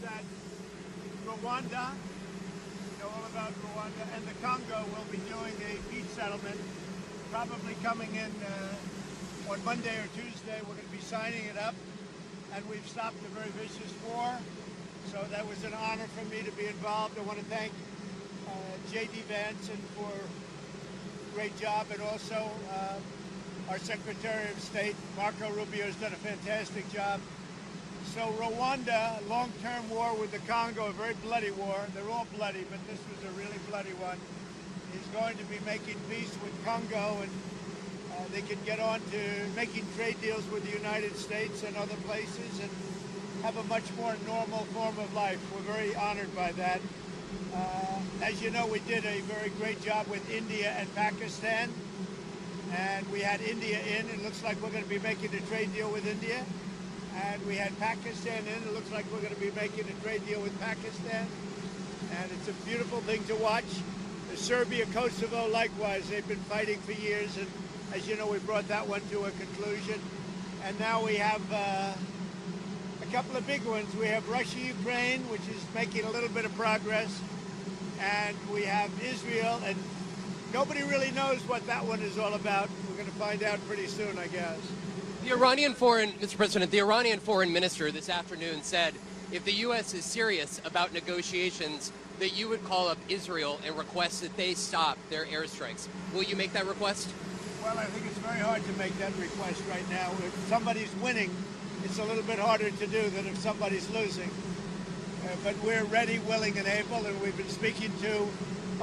that Rwanda, you know all about Rwanda, and the Congo will be doing a peace settlement, probably coming in on Monday or Tuesday. We're going to be signing it up, and we've stopped a very vicious war. So that was an honor for me to be involved. I want to thank J.D. Vance for a great job, and also our Secretary of State, Marco Rubio, has done a fantastic job. So Rwanda, long-term war with the Congo, a very bloody war. They're all bloody, but this was a really bloody one. Is going to be making peace with Congo, and they can get on to making trade deals with the United States and other places and have a much more normal form of life. We're very honored by that. As you know, we did a very great job with India and Pakistan, and we had India in. It looks like we're going to be making a trade deal with India. And we had Pakistan in. It looks like we're going to be making a trade deal with Pakistan. And it's a beautiful thing to watch. Serbia, Kosovo, likewise, they've been fighting for years. And as you know, we brought that one to a conclusion. And now we have a couple of big ones. We have Russia, Ukraine, which is making a little bit of progress. And we have Israel. And nobody really knows what that one is all about. We're going to find out pretty soon, I guess. Mr. President, the Iranian foreign minister this afternoon said if the U.S. is serious about negotiations, that you would call up Israel and request that they stop their airstrikes. Will you make that request? Well, I think it's very hard to make that request right now. If somebody's winning, it's a little bit harder to do than if somebody's losing. But we're ready, willing, and able, and we've been speaking to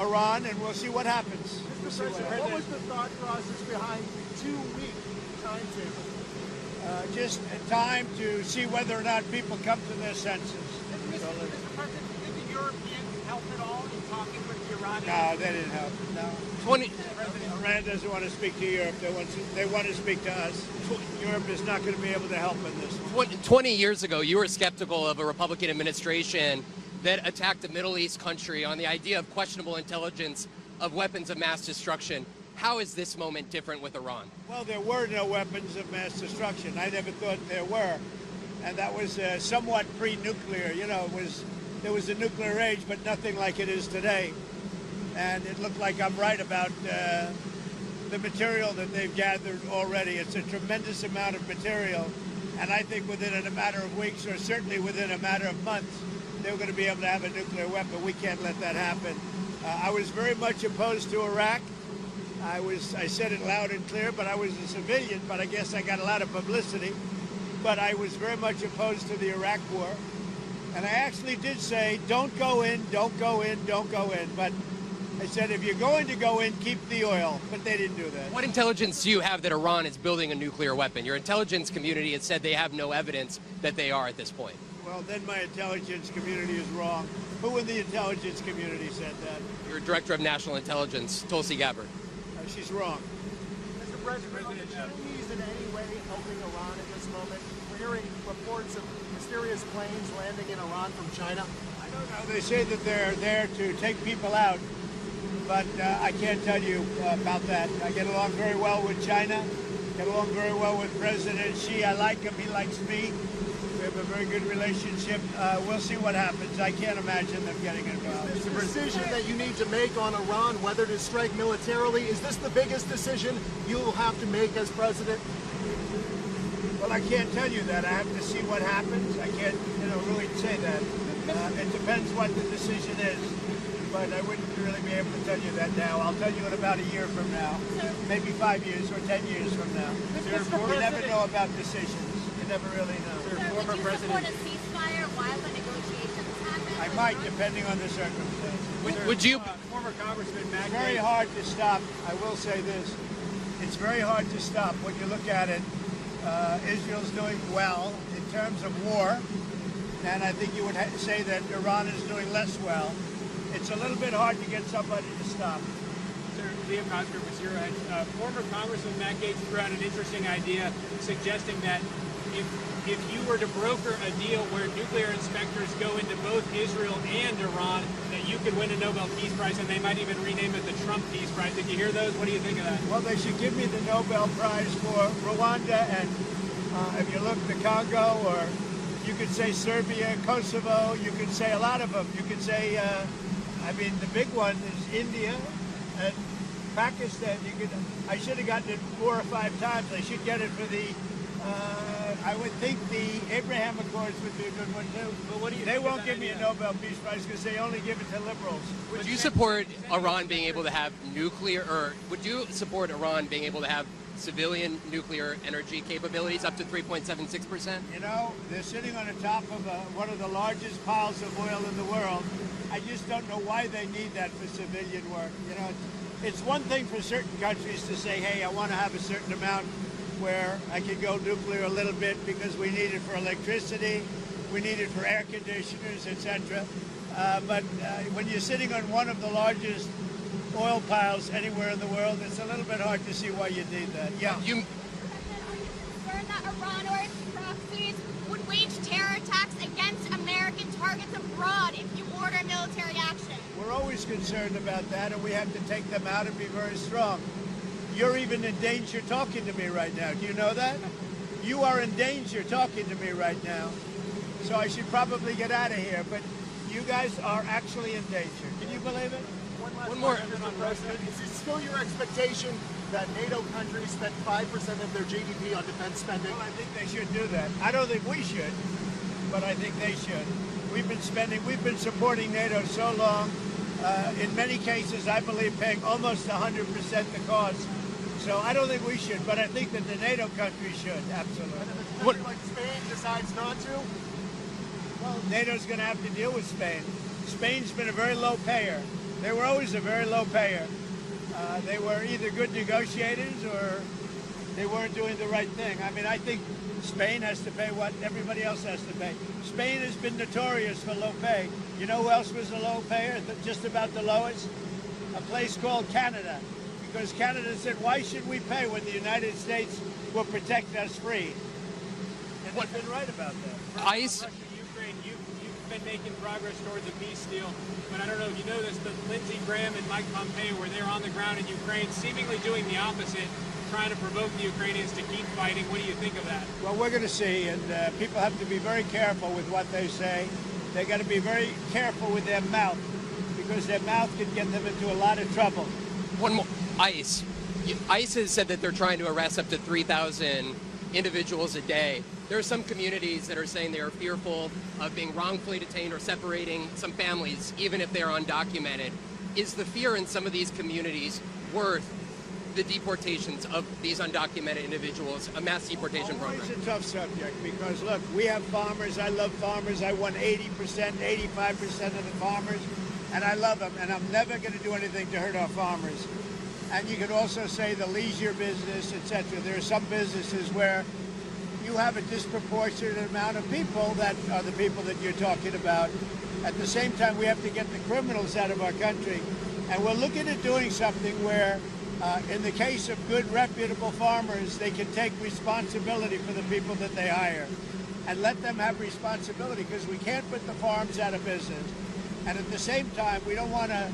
Iran, and we'll see what happens. Mr. President, what was the thought process behind the 2-week timetable? Just time to see whether or not people come to their senses. Mr. President, did the Europeans help at all in talking with the Iranians? No, they didn't help. No. Iran doesn't want to speak to Europe. They want to speak to us. Europe is not going to be able to help in this one. 20 years ago, you were skeptical of a Republican administration that attacked a Middle East country on the idea of questionable intelligence of weapons of mass destruction. How is this moment different with Iran? Well, there were no weapons of mass destruction. I never thought there were. And that was somewhat pre-nuclear. You know, there was a nuclear age, but nothing like it is today. And it looked like I'm right about the material that they've gathered already. It's a tremendous amount of material. And I think within a matter of weeks, or certainly within a matter of months, they're going to be able to have a nuclear weapon. We can't let that happen. I was very much opposed to Iraq. I said it loud and clear, but I was a civilian, but I guess I got a lot of publicity. But I was very much opposed to the Iraq war. And I actually did say, don't go in, don't go in, don't go in. But I said, if you're going to go in, keep the oil. But they didn't do that. What intelligence do you have that Iran is building a nuclear weapon? Your intelligence community has said they have no evidence that they are at this point. Well, then my intelligence community is wrong. Who in the intelligence community said that? Your Director of National Intelligence, Tulsi Gabbard. She's wrong. Mr. President, are the Chinese in any way helping Iran at this moment? We're hearing reports of mysterious planes landing in Iran from China. I don't know. They say that they're there to take people out, but I can't tell you about that. I get along very well with China, get along very well with President Xi. I like him. He likes me. We have a very good relationship. We'll see what happens. I can't imagine them getting involved. Is this decision that you need to make on Iran, whether to strike militarily, is this the biggest decision you'll have to make as president? Well, I can't tell you that. I have to see what happens. I can't, really say that. It depends what the decision is. But I wouldn't really be able to tell you that now. I'll tell you in about a year from now. Maybe 5 years or 10 years from now. You never know about decisions. You never really know. Would you support a ceasefire while the negotiations happen? I might, depending on the circumstances. Would you? Former Congressman It's very hard to stop. I will say this. It's very hard to stop. When you look at it, Israel's doing well in terms of war. And I think you would say that Iran is doing less well. It's a little bit hard to get somebody to stop. Sir, Liam Cosgrove was here. Former Congressman Matt Gaetz threw out an interesting idea suggesting that if you were to broker a deal where nuclear inspectors go into both Israel and Iran, that you could win a Nobel Peace Prize, and they might even rename it the Trump Peace Prize. Did you hear those? What do you think of that? Well, they should give me the Nobel Prize for Rwanda, and if you look, the Congo or You could say Serbia, Kosovo. You could say a lot of them. You could say, I mean, the big one is India and Pakistan. I should have gotten it 4 or 5 times. I should get it for the. I would think the Abraham Accords would be a good one too. But what do you They think of won't that give me a idea? Nobel Peace Prize because they only give it to liberals. Would you support Iran being able to have nuclear, or would you support Iran being able to have civilian nuclear energy capabilities up to 3.76%? You know, they're sitting on the top of one of the largest piles of oil in the world. I just don't know why they need that for civilian work. You know, it's one thing for certain countries to say, hey, I want to have a certain amount where I can go nuclear a little bit because we need it for electricity, we need it for air conditioners, etc. But when you're sitting on one of the largest oil piles anywhere in the world, it's a little bit hard to see why you need that. Yeah. Are you concerned that Iran or its proxies would wage terror attacks against American targets abroad if you order military action? We're always concerned about that, and we have to take them out and be very strong. You're even in danger talking to me right now. Do you know that? You are in danger talking to me right now. So I should probably get out of here, but you guys are actually in danger. Can you believe it? One more. Mr. President. Is it still your expectation that NATO countries spend 5% of their GDP on defense spending? Well, I think they should do that. I don't think we should, but I think they should. We've been supporting NATO so long. In many cases, I believe paying almost 100% the cost. So I don't think we should, but I think that the NATO countries should, absolutely. And if a country like Spain decides not to? Well, NATO's going to have to deal with Spain. Spain's been a very low payer. They were always a very low payer. They were either good negotiators or they weren't doing the right thing. I mean, I think Spain has to pay what everybody else has to pay. Spain has been notorious for low pay. You know who else was a low payer, just about the lowest? A place called Canada. Because Canada said, why should we pay when the United States will protect us free? And they've been right about that. ICE. Russia, Ukraine, you've been making progress towards a peace deal, but I don't know if you know this, but Lindsey Graham and Mike Pompeo were there on the ground in Ukraine, seemingly doing the opposite, trying to provoke the Ukrainians to keep fighting. What do you think of that? Well, we're going to see, and people have to be very careful with what they say. They got to be very careful with their mouth, because their mouth can get them into a lot of trouble. One more. ICE. ICE has said that they're trying to arrest up to 3,000 individuals a day. There are some communities that are saying they are fearful of being wrongfully detained or separating some families, even if they're undocumented. Is the fear in some of these communities worth the deportations of these undocumented individuals, a mass deportation program? It's a tough subject because, look, we have farmers. I love farmers. I won 80%, 85% of the farmers, and I love them, and I'm never going to do anything to hurt our farmers. And you could also say the leisure business, etc. There are some businesses where you have a disproportionate amount of people that are the people that you're talking about. At the same time, we have to get the criminals out of our country. And we're looking at doing something where, in the case of good, reputable farmers, they can take responsibility for the people that they hire and let them have responsibility, because we can't put the farms out of business. And at the same time, we don't want to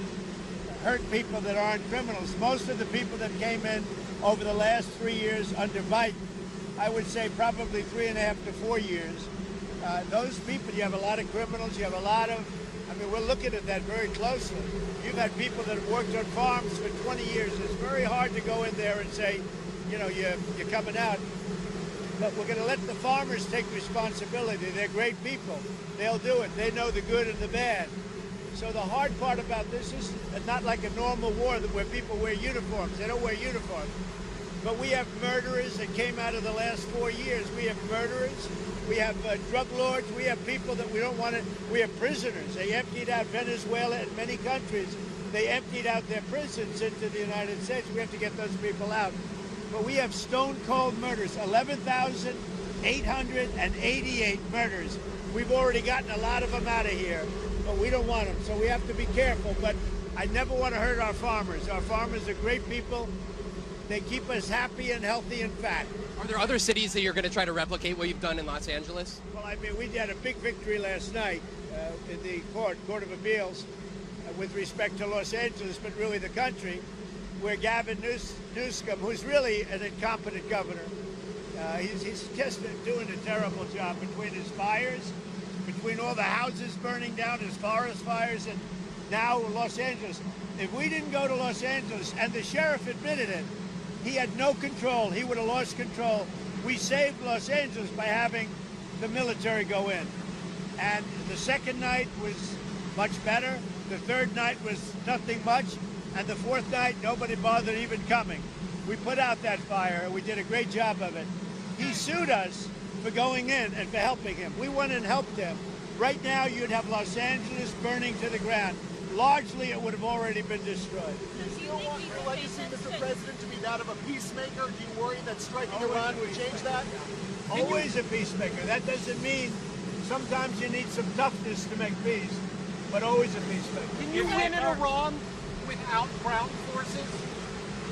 hurt people that aren't criminals. Most of the people that came in over the last 3 years under Biden, I would say probably 3.5 to 4 years, those people, you have a lot of criminals, you have a lot of, I mean, we're looking at that very closely. You've had people that have worked on farms for 20 years. It's very hard to go in there and say, you know, you're coming out. But we're going to let the farmers take responsibility. They're great people. They'll do it. They know the good and the bad. So the hard part about this is not like a normal war where people wear uniforms. They don't wear uniforms. But we have murderers that came out of the last 4 years. We have murderers. We have drug lords. We have people that we don't want to. We have prisoners. They emptied out Venezuela and many countries. They emptied out their prisons into the United States. We have to get those people out. But we have stone cold murders. 11,888 murders. We've already gotten a lot of them out of here. But we don't want them, so we have to be careful. But I never want to hurt our farmers. Our farmers are great people. They keep us happy and healthy and fat. Are there other cities that you're going to try to replicate what you've done in Los Angeles? Well, I mean, we had a big victory last night in the Court of Appeals with respect to Los Angeles, but really the country, where Gavin Newsom, who's really an incompetent governor, He's just doing a terrible job between his fires, between all the houses burning down, his forest fires, and now Los Angeles. If we didn't go to Los Angeles, and the sheriff admitted it, he had no control. He would have lost control. We saved Los Angeles by having the military go in. And the second night was much better. The third night was nothing much. And the fourth night, nobody bothered even coming. We put out that fire. We did a great job of it. He sued us for going in and for helping him. We went and helped him. Right now, you'd have Los Angeles burning to the ground. Largely, it would have already been destroyed. Do you want your legacy, Mr. President, to be that of a peacemaker? Do you worry that striking Iran would change that? Always a peacemaker. That doesn't mean sometimes you need some toughness to make peace, but always a peacemaker. Can you win in Iran without ground forces?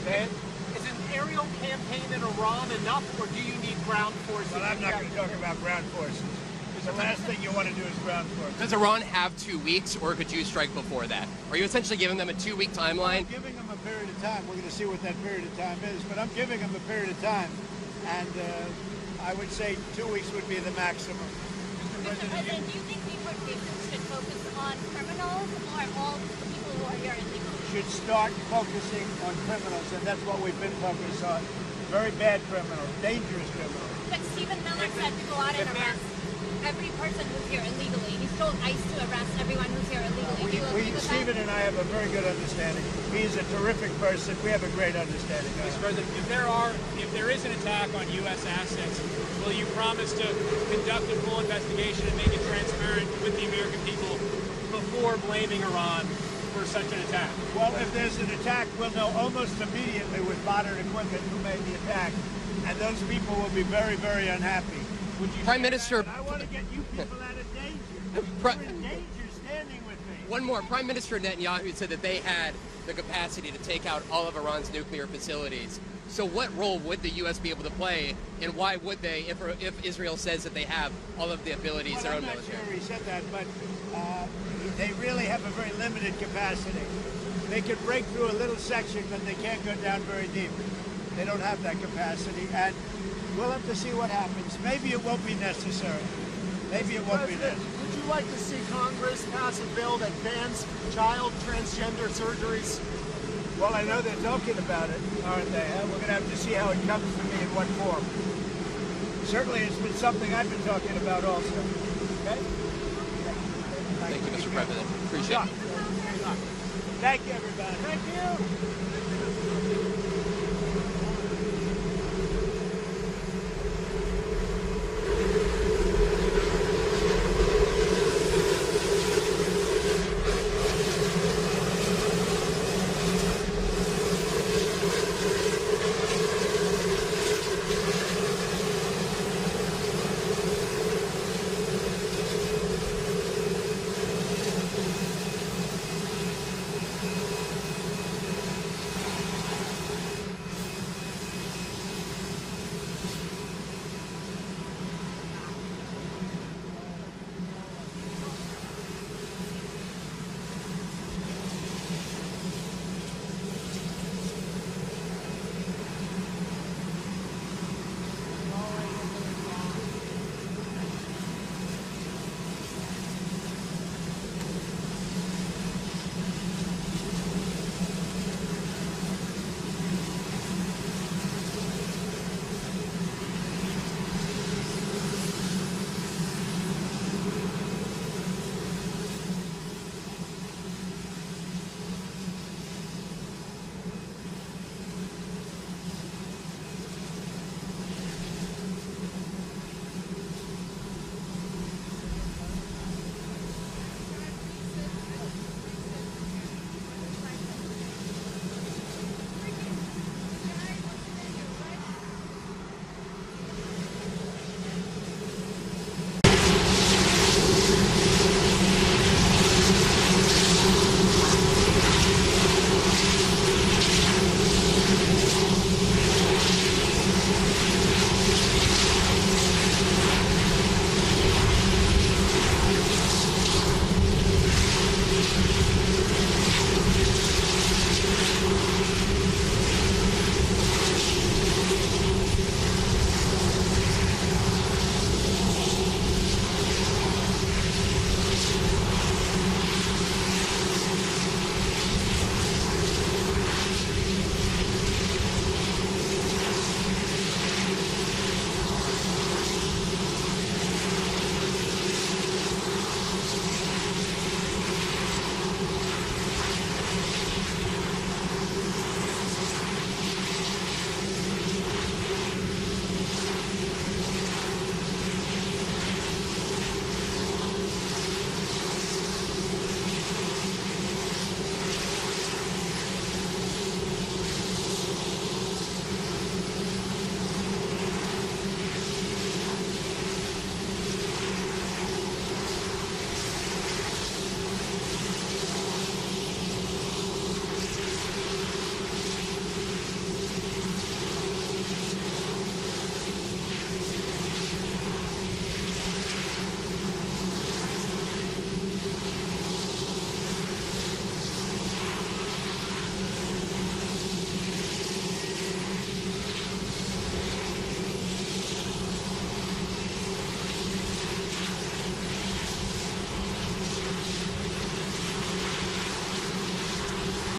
Say it? Is an aerial campaign in Iran enough, or do you need ground forces? Well, I'm not going to talk about ground forces. The last thing you want to do is ground forces. Does Iran have 2 weeks, or could you strike before that? Are you essentially giving them a 2-week timeline? I'm giving them a period of time. We're going to see what that period of time is, but I'm giving them a period of time. And I would say 2 weeks would be the maximum. Mr. President, do you think deportations should focus on criminals or all people who are here illegally? Should start focusing on criminals, and that's what we've been focused on. Very bad criminals, dangerous criminals. But Stephen Miller said to go out and arrest every person who's here illegally. He's told ICE to arrest everyone who's here illegally. Do you agree with Stephen that? and I have a very good understanding. He's a terrific person. We have a great understanding. Mr. President, if there is an attack on U.S. assets, will you promise to conduct a full investigation and make it transparent with the American people before blaming Iran for such an attack? Well, if there's an attack, we'll know almost immediately with modern equipment who made the attack, and those people will be very, very unhappy. Prime Minister. I want to get you people out of danger. Pri- You're in danger standing with me. One more. Prime Minister Netanyahu said that they had the capacity to take out all of Iran's nuclear facilities. So what role would the U.S. be able to play, and why would they, if Israel says that they have all of the abilities, their own I'm not military? sure he said that, but they really have a very limited capacity. They can break through a little section, but they can't go down very deep. They don't have that capacity, and we'll have to see what happens. Maybe it won't be necessary. Maybe it won't be necessary. Would you like to see Congress pass a bill that bans child transgender surgeries? Well, I know they're talking about it, aren't they? We're going to have to see how it comes to me in what form. Certainly, it's been something I've been talking about also. Okay? Thank you, Mr. President. Appreciate it. Thank you, everybody. Thank you.